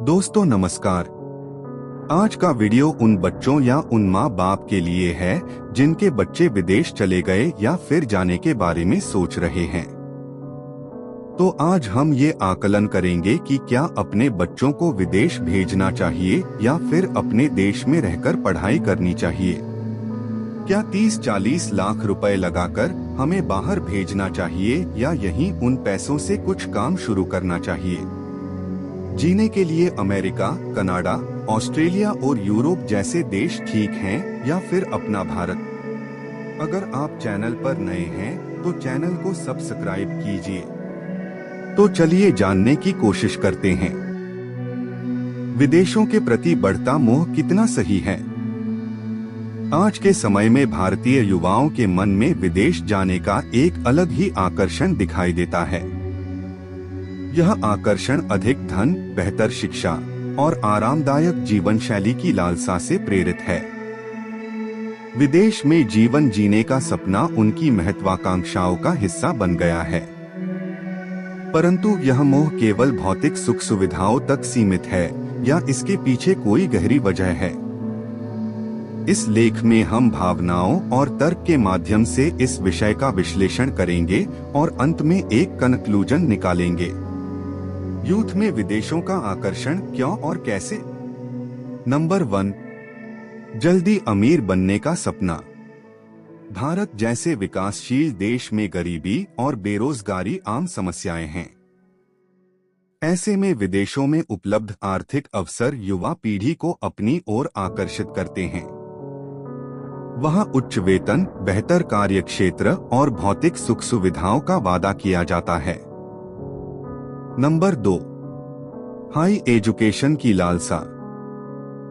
दोस्तों नमस्कार। आज का वीडियो उन बच्चों या उन माँ बाप के लिए है जिनके बच्चे विदेश चले गए या फिर जाने के बारे में सोच रहे हैं। तो आज हम ये आकलन करेंगे कि क्या अपने बच्चों को विदेश भेजना चाहिए या फिर अपने देश में रहकर पढ़ाई करनी चाहिए। क्या 30-40 लाख रुपए लगाकर हमें बाहर भेजना चाहिए या यहीं उन पैसों से कुछ काम शुरू करना चाहिए। जीने के लिए अमेरिका, कनाडा, ऑस्ट्रेलिया और यूरोप जैसे देश ठीक हैं या फिर अपना भारत। अगर आप चैनल पर नए हैं तो चैनल को सब्सक्राइब कीजिए। तो चलिए जानने की कोशिश करते हैं, विदेशों के प्रति बढ़ता मोह कितना सही है। आज के समय में भारतीय युवाओं के मन में विदेश जाने का एक अलग ही आकर्षण दिखाई देता है। यह आकर्षण अधिक धन, बेहतर शिक्षा और आरामदायक जीवन शैली की लालसा से प्रेरित है। विदेश में जीवन जीने का सपना उनकी महत्वाकांक्षाओं का हिस्सा बन गया है। परंतु यह मोह केवल भौतिक सुख सुविधाओं तक सीमित है या इसके पीछे कोई गहरी वजह है। इस लेख में हम भावनाओं और तर्क के माध्यम से इस विषय का विश्लेषण करेंगे और अंत में एक कंक्लूजन निकालेंगे। यूथ में विदेशों का आकर्षण क्यों और कैसे। नंबर 1, जल्दी अमीर बनने का सपना। भारत जैसे विकासशील देश में गरीबी और बेरोजगारी आम समस्याएं हैं। ऐसे में विदेशों में उपलब्ध आर्थिक अवसर युवा पीढ़ी को अपनी ओर आकर्षित करते हैं। वहां उच्च वेतन, बेहतर कार्यक्षेत्र और भौतिक सुख सुविधाओं का वादा किया जाता है। नंबर 2, हाई एजुकेशन की लालसा।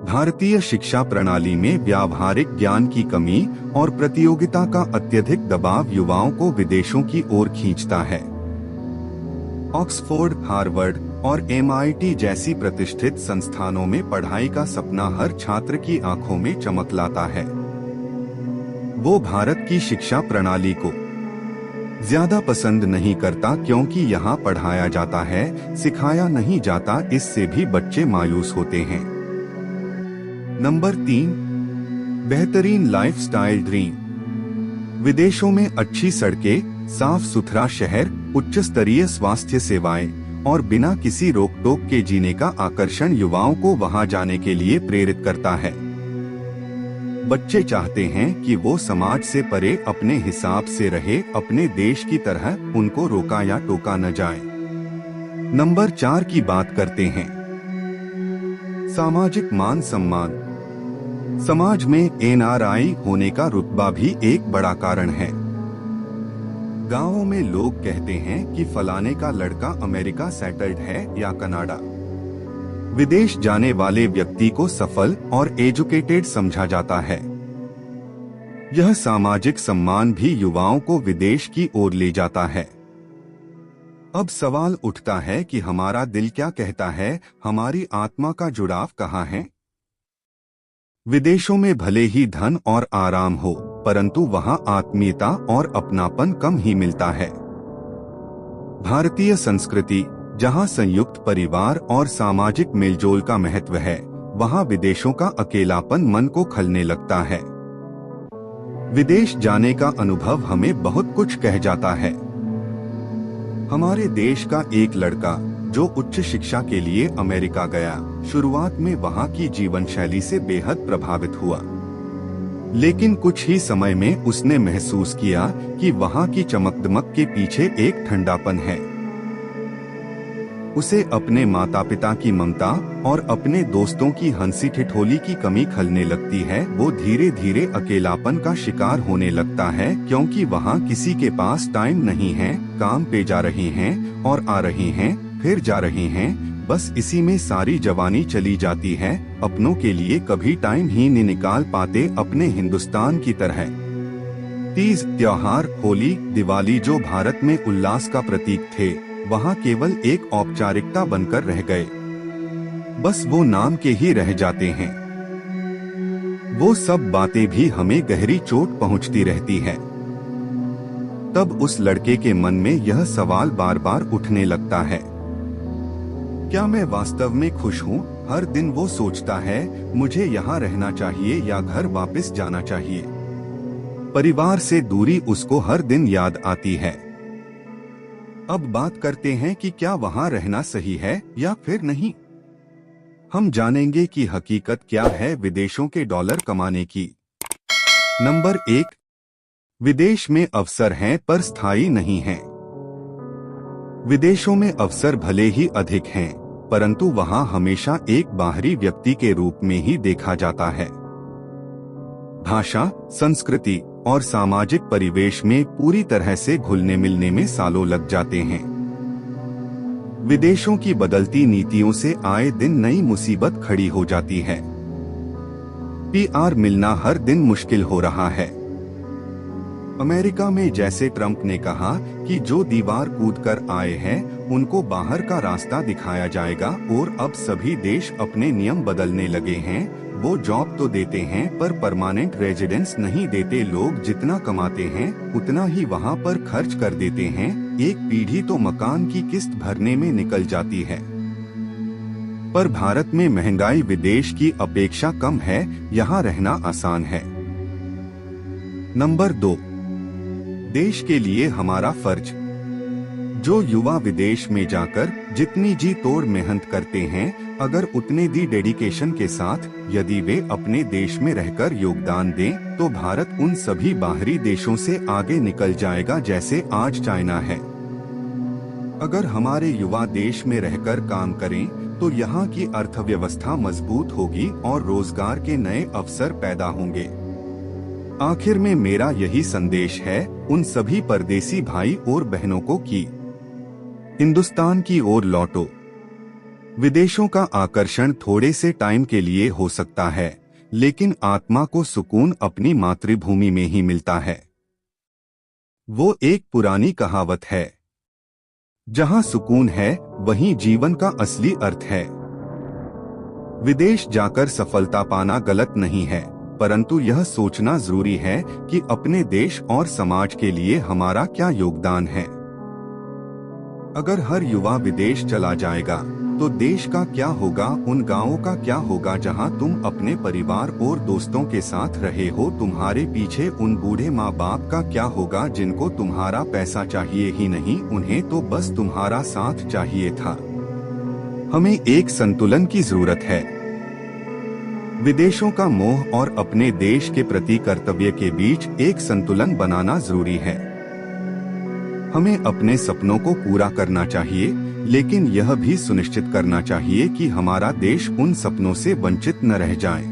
भारतीय शिक्षा प्रणाली में व्यावहारिक ज्ञान की कमी और प्रतियोगिता का अत्यधिक दबाव युवाओं को विदेशों की ओर खींचता है। ऑक्सफोर्ड, हार्वर्ड और MIT जैसी प्रतिष्ठित संस्थानों में पढ़ाई का सपना हर छात्र की आंखों में चमक लाता है। वो भारत की शिक्षा प्रणाली को ज्यादा पसंद नहीं करता क्योंकि यहाँ पढ़ाया जाता है, सिखाया नहीं जाता। इससे भी बच्चे मायूस होते हैं। नंबर 3, बेहतरीन लाइफस्टाइल ड्रीम। विदेशों में अच्छी सड़कें, साफ सुथरा शहर, उच्च स्तरीय स्वास्थ्य सेवाएं और बिना किसी रोक टोक के जीने का आकर्षण युवाओं को वहां जाने के लिए प्रेरित करता है। बच्चे चाहते हैं कि वो समाज से परे अपने हिसाब से रहे, अपने देश की तरह उनको रोका या टोका न जाए। नंबर 4 की बात करते हैं, सामाजिक मान सम्मान। समाज में NRI होने का रुतबा भी एक बड़ा कारण है। गांवों में लोग कहते हैं कि फलाने का लड़का अमेरिका सेटल्ड है या कनाडा। विदेश जाने वाले व्यक्ति को सफल और एजुकेटेड समझा जाता है। यह सामाजिक सम्मान भी युवाओं को विदेश की ओर ले जाता है। अब सवाल उठता है कि हमारा दिल क्या कहता है, हमारी आत्मा का जुड़ाव कहाँ है। विदेशों में भले ही धन और आराम हो, परंतु वहाँ आत्मीयता और अपनापन कम ही मिलता है। भारतीय संस्कृति जहाँ संयुक्त परिवार और सामाजिक मेलजोल का महत्व है, वहाँ विदेशों का अकेलापन मन को खलने लगता है। विदेश जाने का अनुभव हमें बहुत कुछ कह जाता है। हमारे देश का एक लड़का जो उच्च शिक्षा के लिए अमेरिका गया, शुरुआत में वहाँ की जीवन शैली से बेहद प्रभावित हुआ, लेकिन कुछ ही समय में उसने महसूस किया कि वहाँ की चमकदमक के पीछे एक ठंडापन है। उसे अपने माता पिता की ममता और अपने दोस्तों की हंसी ठिठोली की कमी खलने लगती है। वो धीरे धीरे अकेलापन का शिकार होने लगता है क्योंकि वहाँ किसी के पास टाइम नहीं है, काम पे जा रहे हैं और आ रहे हैं, फिर जा रहे हैं, बस इसी में सारी जवानी चली जाती है। अपनों के लिए कभी टाइम ही नहीं निकाल पाते अपने हिंदुस्तान की तरह। तीज त्योहार, होली, दिवाली जो भारत में उल्लास का प्रतीक थे, वहाँ केवल एक औपचारिकता बनकर रह गए। बस वो नाम के ही रह जाते हैं। वो सब बातें भी हमें गहरी चोट पहुँचती रहती है। तब उस लड़के के मन में यह सवाल बार बार उठने लगता है, क्या मैं वास्तव में खुश हूँ? हर दिन वो सोचता है मुझे यहाँ रहना चाहिए या घर वापस जाना चाहिए। परिवार से दूरी उसको हर दिन याद आती है। अब बात करते हैं कि क्या वहाँ रहना सही है या फिर नहीं। हम जानेंगे कि हकीकत क्या है विदेशों के डॉलर कमाने की। नंबर 1, विदेश में अवसर हैं पर स्थायी नहीं हैं। विदेशों में अवसर भले ही अधिक हैं, परंतु वहां हमेशा एक बाहरी व्यक्ति के रूप में ही देखा जाता है। भाषा, संस्कृति और सामाजिक परिवेश में पूरी तरह से घुलने मिलने में सालों लग जाते हैं। विदेशों की बदलती नीतियों से आए दिन नई मुसीबत खड़ी हो जाती है। पीआर मिलना हर दिन मुश्किल हो रहा है। अमेरिका में जैसे ट्रंप ने कहा कि जो दीवार कूदकर आए हैं उनको बाहर का रास्ता दिखाया जाएगा, और अब सभी देश अपने नियम बदलने लगे हैं। वो जॉब तो देते हैं पर परमानेंट रेजिडेंस नहीं देते। लोग जितना कमाते हैं उतना ही वहाँ पर खर्च कर देते हैं। एक पीढ़ी तो मकान की किस्त भरने में निकल जाती है। पर भारत में महंगाई विदेश की अपेक्षा कम है, यहाँ रहना आसान है। नंबर 2, देश के लिए हमारा फर्ज। जो युवा विदेश में जाकर जितनी जी तोड़ मेहनत करते हैं, अगर उतने दी डेडिकेशन के साथ यदि वे अपने देश में रहकर योगदान दें, तो भारत उन सभी बाहरी देशों से आगे निकल जाएगा जैसे आज चाइना है। अगर हमारे युवा देश में रहकर काम करें तो यहाँ की अर्थव्यवस्था मजबूत होगी और रोजगार के नए अवसर पैदा होंगे। आखिर में मेरा यही संदेश है उन सभी परदेसी भाई और बहनों को कि हिंदुस्तान की ओर लौटो। विदेशों का आकर्षण थोड़े से टाइम के लिए हो सकता है, लेकिन आत्मा को सुकून अपनी मातृभूमि में ही मिलता है। वो एक पुरानी कहावत है, जहां सुकून है वहीं जीवन का असली अर्थ है। विदेश जाकर सफलता पाना गलत नहीं है, परंतु यह सोचना जरूरी है कि अपने देश और समाज के लिए हमारा क्या योगदान है। अगर हर युवा विदेश चला जाएगा तो देश का क्या होगा, उन गांवों का क्या होगा जहां तुम अपने परिवार और दोस्तों के साथ रहे हो। तुम्हारे पीछे उन बूढ़े माँ बाप का क्या होगा जिनको तुम्हारा पैसा चाहिए ही नहीं, उन्हें तो बस तुम्हारा साथ चाहिए था। हमें एक संतुलन की जरूरत है। विदेशों का मोह और अपने देश के प्रति कर्तव्य के बीच एक संतुलन बनाना जरूरी है। हमें अपने सपनों को पूरा करना चाहिए, लेकिन यह भी सुनिश्चित करना चाहिए कि हमारा देश उन सपनों से वंचित न रह जाए।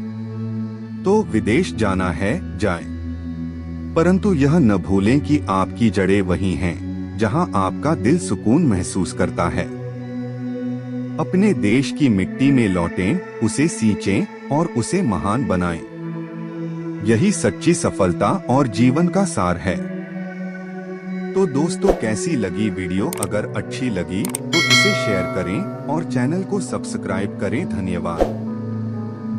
तो विदेश जाना है, जाएं, परंतु यह न भूलें कि आपकी जड़ें वही हैं जहां आपका दिल सुकून महसूस करता है। अपने देश की मिट्टी में लौटें, उसे सींचें और उसे महान बनाएं। यही सच्ची सफलता और जीवन का सार है। तो दोस्तों, कैसी लगी वीडियो? अगर अच्छी लगी तो इसे शेयर करें और चैनल को सब्सक्राइब करें। धन्यवाद।